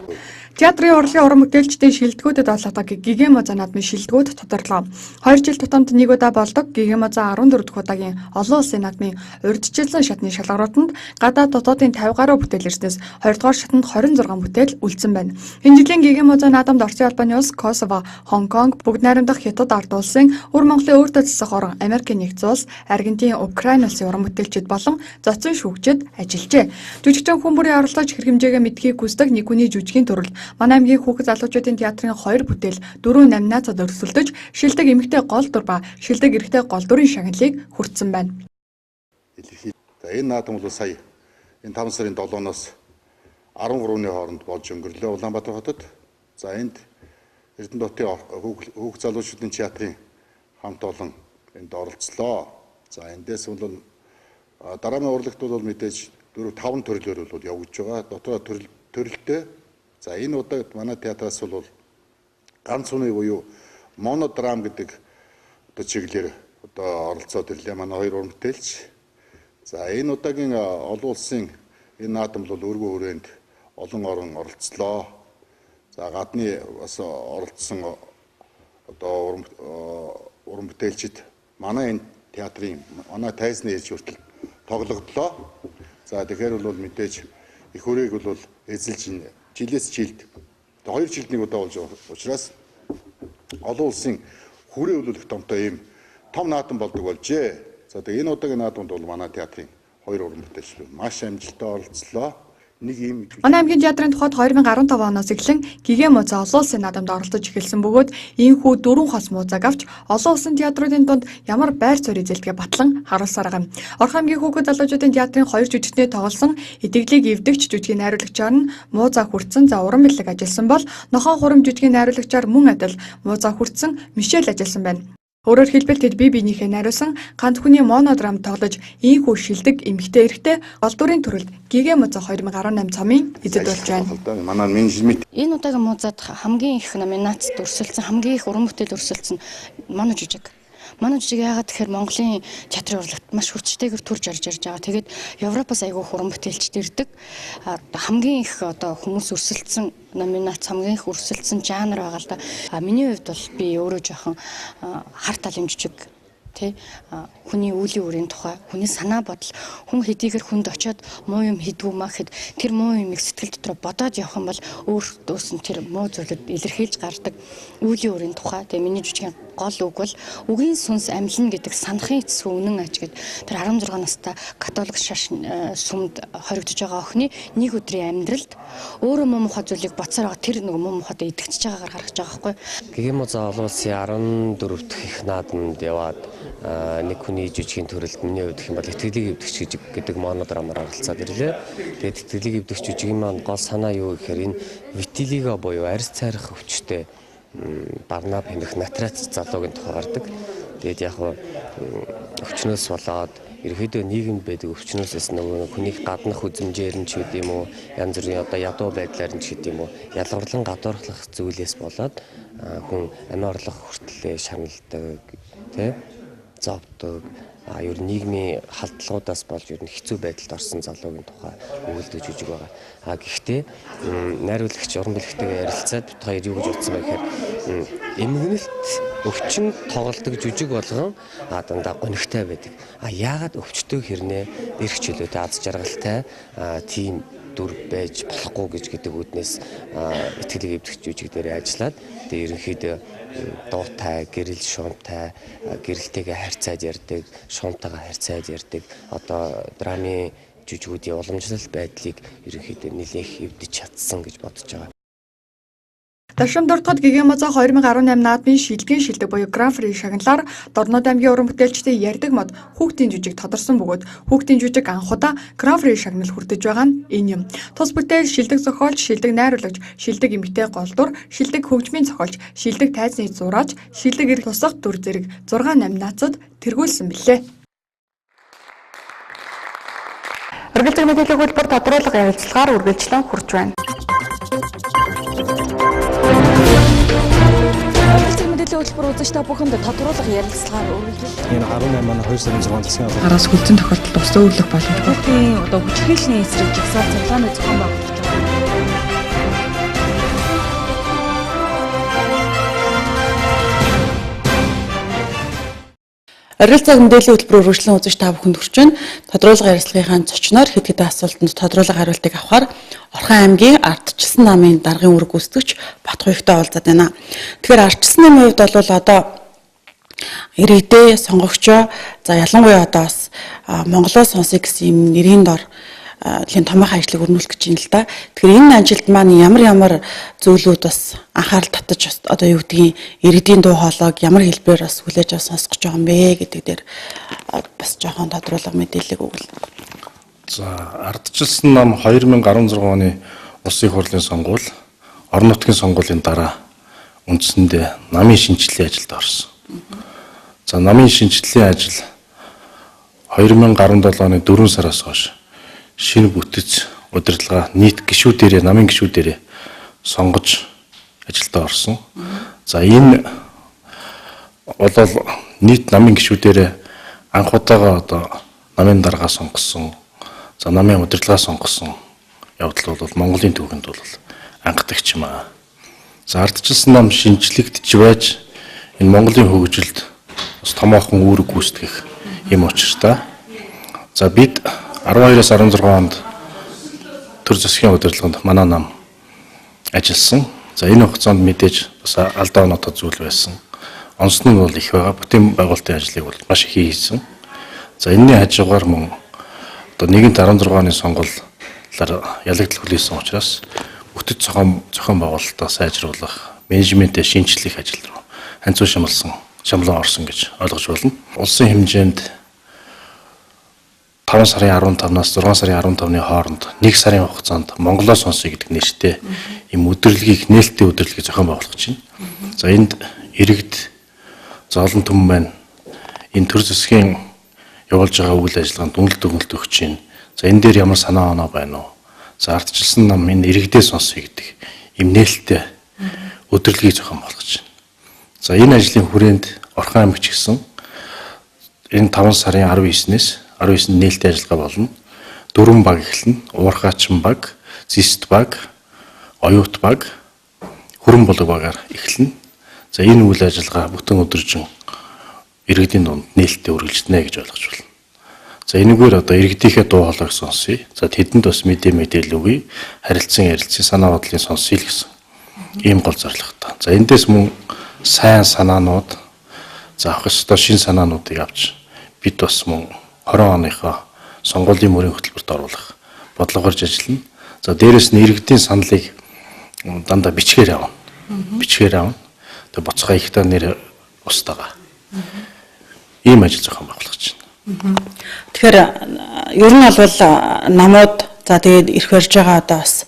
A: Театрын урлагийн уран бүтээлчдийн шилдэгүүдэд олгодог гигэн музей наадмын шилдэгүүд тодорлоо. 2 жил тутамд нэг удаа болдог гигэн музей 14 дахь удаагийн олон улсын наадмын урьдчилсан шатны шалгаруутанд гадаад дотоодын 50 гаруй бүтээл ирснээс 2 дугаар шатанд 26 бүтээл үлдсэн байна. Энэ жилийн гигэн музей наадамд Орсын албаны улс, Косово, Хонконг, бүгд найрамдах Хятад ард улсын, Өр Монголын өөртөө засах орон Америкийн нэгдсэн улс, Аргентин, Украин улсын уран бүтээлчид болон зоцсон шүүгчид ажиллажээ. Жүжигчин хүн бүрийн оролцож хэрэг хэмжээгээ мэдхийг хүсдэг нэг хүний жүжигийн төрөл манай аймгийн хүүхэд залуучуудын театрын 2 бүтээл 4-8 наацад өрсөлдөж шилдэг эмэгтэй гол дүр ба шилдэг эрэгтэй гол дүрийн шагналыг хүртсэн байна.
U: За энэ наадам бол сая энэ 5 сарын 7-оос 13-ны хооронд болж өнгөрлөө Улаанбаатар хотод. За энд Эрдэнэтийн хүүхэд залуучуудын театрын хамт олон энд оролцлоо. За эндээс бол дараагийн урлагт бол мэдээж 4-5 төрлөөр бол явагдаж байгаа. Дотроо төрөлтэй. За энэ удаад манай театраас бол ганц хүний буюу монодрам гэдэг одоо чиглэлээр одоо оролцоод ирлээ манай 2 уран бүтээлч. За энэ удаагийн олон улсын энэ наадам бол өргөн хүрээнд олон орон оролцлоо. За гадны бас оролцсон одоо уран бүтээлчид манай энэ театрын манай тайзны ирж хүртэл тоглогдлоо. За тэгэхээр бол мэдээж их хүрээг бол эзэлж жилээс жилд 2 жилд нэг удаа болж учраас олон улсын хүрээ үлүүлэх томтой ийм том наадам болдог болжээ. За тэгээ энэ удаагийн наадамд бол манай театрын 2 уран бүтээлч маш амжилттай оролцлоо. Нэг ийм
A: манай аймгийн театрын тухайд 2015 оноос эхлэн гигэн музей олон улсын наадамд оролцож эхэлсэн бөгөөд ийхүү 4 хос музейг авч олон улсын театруудын дунд ямар байр суурь эзэлдгээ батлан харуулсаар байгаа юм. Орхон аймгийн хүүхэд залуучуудын театрын 2 жүжигчдээ тоглосон итгэлийг эвдэгч жүжигийн найруулагчаар нь музей хүртсэн за уран бэлэг ажилласан бол нохоо хурам жүжигийн найруулагчаар мөн адил музей хүртсэн Мишель ажилласан байна. Өөрөөр хэлбэл тэд бие биенийхээ найруулсан ганц хүний монодрам тоглож ийхүү шилдэг эмэгтэй эрэгтэй гол дүрийн төрөлд гигэн музей 2018 цомын эзэд болж байна.
U: Манай менежмент
V: энэ удаагийн музейд хамгийн их номинацд өрсөлдсөн, хамгийн их уран бүтээл өрсөлдсөн моно жүжиг. Манай жүжиг яагаад тэгэхээр Монголын театрын урлагт маш хүрчтэйгээр төрж орж ирж байгаа. Тэгээд Европоос айгүй хуран бүтээлчд ирдэг. Хамгийн их одоо хүмүүс өрсөлдсөн номинац, хамгийн их өрсөлдсөн жанр байгаа л да. Миний хувьд бол би өөрөө жоохон хар талын жүжиг тий хүний үеийн үрийн тухай, хүний санаа бодол, хүн хэдийгээр хүнд очиод муу юм хийдгүү маа гэхэд тэр муу юмыг сэтгэл дотор бодоод явах юм бол өөртөөс нь тэр муу зүйлүүд илэрхийлж гардаг үеийн үрийн тухай. Тэгээ миний жүжигийн гол үг бол үгийн сүнс амьлна гэдэг санахын эцэс үнэн аж гэд тэр 16 настай католик шаш сүмд хоригдож байгаа охины нэг өдрийн амьдралд өөрөө муу мухай зүйлийг боцоор байгаа тэр нэг муу мухайд итгэж байгаагаар харагдаж байгаа байхгүй.
B: Гэгэм за олон улсын 14 дахь их наадамд яваад нэг хүний жүжигийн төрөлд миний хувьд гэх юм бол итгэлийг эвдэгч гэдэг монодрамаар оролцоод ирлээ. Тэгээд итгэлийг эвдэгч жүжигийн маань гол санаа юу гэхээр энэ витилиго буюу арьс цайрах өвчтөй Барнаб хэмэх натрац залуугийн тухай гардаг. Тэгээд яг өвчнөөс болоод ерөөдөө нийгэмд байдаг өвчнөөс нөгөө хүнийг гаднах үзмжээр нь ч гэдэг юм уу, янз бүрийн одоо ядуу байдлаар нь ч гэдэг юм уу, ялгарлан гадуурхлах зүйлээс болоод хүн амь орлох хүртлээр шаналдаг, тий зовдөг. Ер нь нийгмийн халдлагуудаас болж ер нь хэцүү байдалд орсон залуугийн тухай өгүүлдэг жүжиг байгаа. Гэхдээ найруулагч уран бүлэгтэйгээ ярилцаад бид хоёр юу гэж утсан бэ гэхээр эмгэнэлт өвчин тоглолдог жүжиг болгон дандаа гонигтай байдаг. Яагаад өвчтөй хэрнээ эрх чөлөөтэй аз жаргалтай тийм дүр байж болохгүй гэж гэдэг үднээс итгэлийг эвдэгч жүжиг дээр ажиллаад тэгээ ерөнхийдөө дуутай, гэрэл шуунтай, гэрэлтэйгээ харьцаад ярьдаг, шуунтайгаа харьцаад ярьдаг. Одоо драмын жүжигүүдийн уламжлал байдлыг ерөнхийдөө нэлээх эвдэж чадсан гэж бодож байгаа.
A: Дашин дуртахад Гэгэмозоо 2018 наадмын шилдэг буюу Гран При шагналаар Дорнод аймгийн уран бүтээлчдийн ярьдаг мод хүүхдийн жүжиг тодорсон бөгөөд хүүхдийн жүжиг анх удаа Гран При шагнал хүртэж байгаа нь энэ юм. Тус бүтээл шилдэг зохиолч, шилдэг найруулагч, шилдэг эмэгтэй голдур, шилдэг хөгжмийн зохиолч, шилдэг тайзны зураач, шилдэг эрх тусах дүр зэрэг 6 номинацид тэргүүлсэн билээ. Оргил мэдээллийн хөтөлбөр тодруулах ярилцлагаар үргэлжлэн хурж байна.
H: Хөтөлбөр үзэгчтэй бүхэнд тодруулах ярилцлагаар үргэлжлүүлж
C: энэ 18 манай 2 сарын 6-нд засгийн албан
A: араас хүлцэн тохиолдолд ус өөрлөх боломжтой.
H: Хүүхдийн одоо хүчирхийллийн эсрэг жигсаал цуглааны зохион байгуулж байгаа.
W: Оргил цаг мэдээллийн хөтөлбөр үргэлжлэн үзэж та бүхэнд хүрч байна. Тодруулга ярилцлагын зочноор хэд хэдэн асуултанд тодруулга хариултыг авахар Орхон аймгийн ардчилсан намын даргын үүрэг гүйцэтгэгч Батхуйгтай уулзаад байна. Тэгэхээр ардчилсан намын хувьд бол одоо иргэдээ сонгогчоо за ялангуяа одоо бас Монголоос сонсё гэсэн юм нэрийн дор нэлийн томоохон ажлыг өрнүүлэх гэж байна л да. Тэгэхээр энэ ажилд маань ямар зүйлүүд бас анхаарал татаж одоо юу гэдгийг иргэдийн дуу хоолойг ямар хэлбэрээр бас хүлээж авч сонсгож байгаа юм бэ гэдэг дээр бас жоохон тодруулга мэдээлэл өгвөл.
T: За ардчилсан нам 2016 оны улсын хурлын сонгуул, орон нутгийн сонгуулийн дараа үндсэндээ намын шинжилгээ ажилд орсон. За намын шинжилгээ ажил 2017 оны 4 сараас хойш шинэ бүтэц удирдлага нийт гишүүдээрээ намын гишүүдээрээ сонгож ажилдаа орсон. За энэ бол нийт намын гишүүдээрээ анх удаага одоо намын дарга сонгосон. За намын удирдлага сонгосон явдал бол Монголын түүхэнд бол анхдагч юм аа. За ардчилсан нам шинжлэгдэж байж энэ Монголын хөгжилд бас томоохон үүрэг гүйцэтгэх юм учиртай. За бид 12-аас 16 онд төр засгийн удирдлаганд манай нам ажилласан. За энэ хугацаанд мэдээж бас алдаа оноотой зүйл байсан. Онцны нь бол их байгаа. Бүтээн байгуулалтын ажлыг бол маш их хийсэн. За энэний хажуугаар мөн одоо 1-16 оны сонгуулиар ялагдал хүлээсэн учраас бүтэц зохион байгуулалтаа сайжруулах, менежментээ шинчлэх ажил руу ханцуу шамлан орсон гэж ойлгож байна. Улсын хэмжээнд 5 сарын 15-наас 6 сарын 15-ны хооронд 1 сарын хугацаанд Монголоос сонсё гэдэг нэртэй ийм өдөрлөгийг нээлттэй өдөрлөгийг зохион байгуулах чинь. За энд иргэд зоолон түмэн байна. Энэ төр засгийн явуулж байгаа үйл ажиллагаанд үнэлт өгч чинь. За энэ дээр ямар санаа оноо байна уу? За ардчилсан нам энэ иргэдээ сонсё гэдэг ийм нээлттэй өдөрлөгийг зохион байгуулах чинь. За энэ ажлын хүрээнд Орхон аймаг ч гэсэн энэ 5 сарын 19-ээс 19 нээлттэй ажиллагаа болно. 4 баг эхэлнэ. Уурхаачин баг, зист баг, оюут баг, хүрэн булаг багаар эхэлнэ. За энэ үйл ажиллагаа бүтэн өдөржин иргэдийн дунд нээлттэй үргэлжлэнэ гэж ойлгож байна. За энэгээр одоо иргэдийнхээ дуу хоолойг сонсъё. За тэдэнд бас мэдээлэл өгье. Харилцан ярилцсан санаа бодлын сонсъё л гэсэн. Ийм гол зорилготой. За эндээс мөн сайн санаанууд за авах ёстой шин санаануудыг авч бид бас мөн 20 оныхоо сонгуулийн мөрийн хөтөлбөрт оруулах бодлого гарч ажиллана. За дээрэс нь иргэдийн саналыг дандаа бичгээр авна. Бичгээр авна. Тэгээ боцгоо ихтэй нэр устгаа. Ийм ажил зохион байгуулах чинь.
W: Тэгэхээр ер нь бол намууд за тэгээд ирэх барьж байгаа одоо бас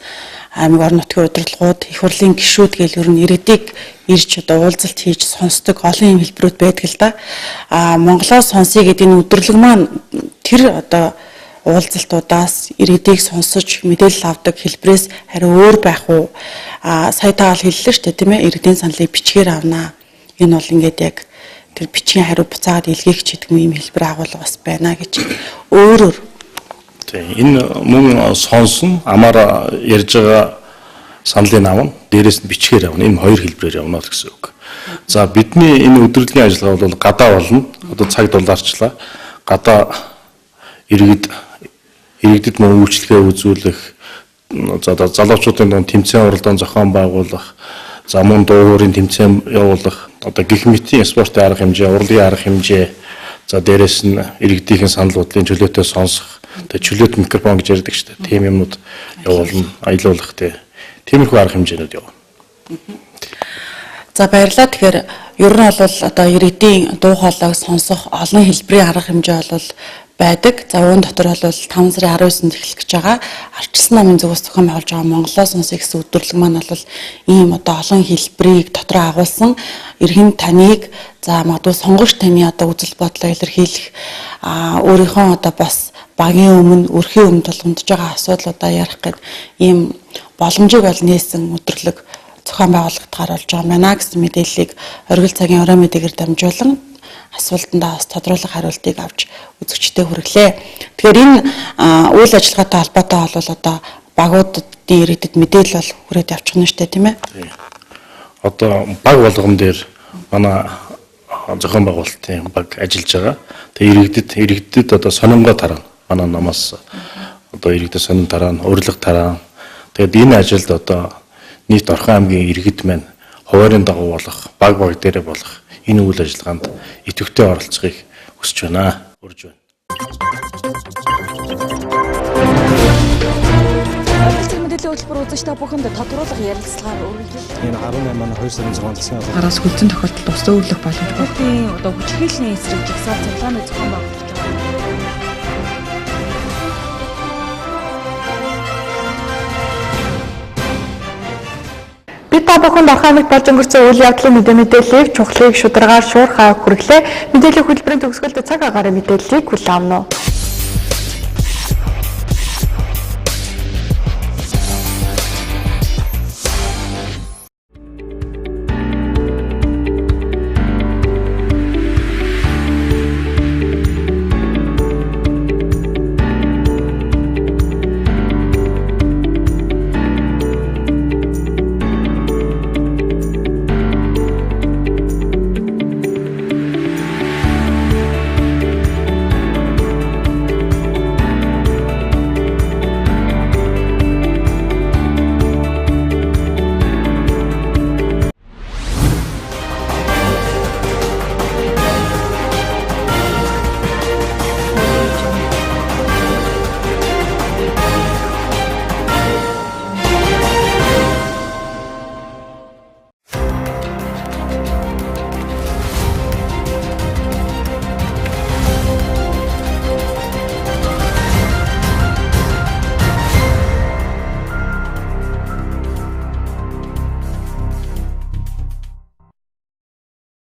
W: аймаг орон нутгийн удирдлагууд их хурлын гишүүд гээл ер нь иргэдийг ирж одоо уулзалт хийж сонсдог олон юм хэлбэрүүд байдаг л да. Монголоос сонсъё гэдэг энэ өдөрлөг маань тэр одоо уулзалтуудаас иргэдийг сонсож мэдээлэл авдаг хэлбрээс харин өөр байх уу? Сая таал хэллээ шүү дээ тийм ээ, иргэдийн саналыг бичгээр авнаа. Энэ бол ингээд яг тэр бичгийн хариу буцаагаад илгээх ч гэдэг юм хэлбэр агуулга бас байна гэж өөрөөр.
T: Тийм энэ мөн сонсон амаар ярьж байгаа саналыг авна, дээрээс нь бичгээр авна. Энэ хоёр хэлбэрээр явна л гэсэн үг. За бидний энэ өдрөлийн ажиллагаа бол гадаа болно. Одоо цаг дулаарчлаа. Гадаа иргэдэд мөн үйлчлэгээ үзүүлэх, за залуучуудын дунд тэмцээн уралдаан зохион байгуулах, за мөн дуу хооройн тэмцээн явуулах, одоо гэх мэтийн спортын арга хэмжээ, урлагийн арга хэмжээ, за дээрэс нь иргэдийн санал бодлын чөлөөтэй сонсох, тэгээ чөлөөт микрофон гэж ярьдаг шүү дээ. Тийм юмнууд явуулна, аялуулах тиймэрхүү арга хэмжээнүүд явна.
W: За баярлалаа. Тэгэхээр ер нь бол одоо иргэдийн дуу хоолойг сонсох олон хэлбэрийн арга хэмжээ бол байдаг. За үүн дотор бол 5 сарын 19-нд эхлэх гэж байгаа ардчилсан намын зүгээс зохион байгуулж байгаа Монголоос сонсъё гэсэн өдөрлөг маань бол ийм одоо олон хэлбэрийг дотроо агуулсан эрхэм таныг за магадгүй сонгогч таны одоо үзэл бодлоо илэрхийлэх өөрийнхөө одоо бас багийн өмнө өрхийн өмнө тулгамдж байгаа асуудлуудаа ярих гэдэг ийм боломжийг бол нээсэн өдөрлөг зохион байгуулагдгаар болж байгаа юм байна гэсэн мэдээллийг Оргил цагийн орой мэдээгээр дамжуулан асуултандаа бас тодруулах хариултыг авч үзэгчдэд хүргэлээ. Тэгэхээр энэ үйл ажиллагаатай холбоотой бол одоо багуудын иргэдэд мэдээлэл бол хүрээд явчих нь шүү дээ тийм ээ.
T: Одоо баг болгон дээр манай зохион байгуулалтын баг ажиллаж байгаа. Тэгээ иргэдэд одоо сонингоо тарана. Манай намаас одоо иргэдэд сонин тарана, урилга тарана. Тэгээд энэ ажилд одоо нийт Орхон аймгийн иргэд маань хуваарийн дагуу болох баг дээрээ болох энэ үйл ажиллагаанд идэвхтэй оролцохыг хүсэж байна. Урьж байна.
H: Мэдээллийн хөтөлбөр үзэж та бүхэнд тодруулах ярилцлагаар үргэлжлүүлж
C: энэ 18 маань 2 сарын 6-нд засгийн газар
W: араас хүлцэн тохиолдолд ус өөрлөх боломжтой.
H: хүүхдийн одоо хүчирхийллийн эсрэг жагсаал цуглааны зохион байгуулалт
A: Та бүхэнд Орхон аймагт болж өнгөрсөн үйл явдлын мэдээллийг чухлыг шударгаар шуурхай хүргэлээ. Мэдээллийн хөтөлбөрийн төгсгөлд цаг агаарын мэдээллийг хүлээн авна уу.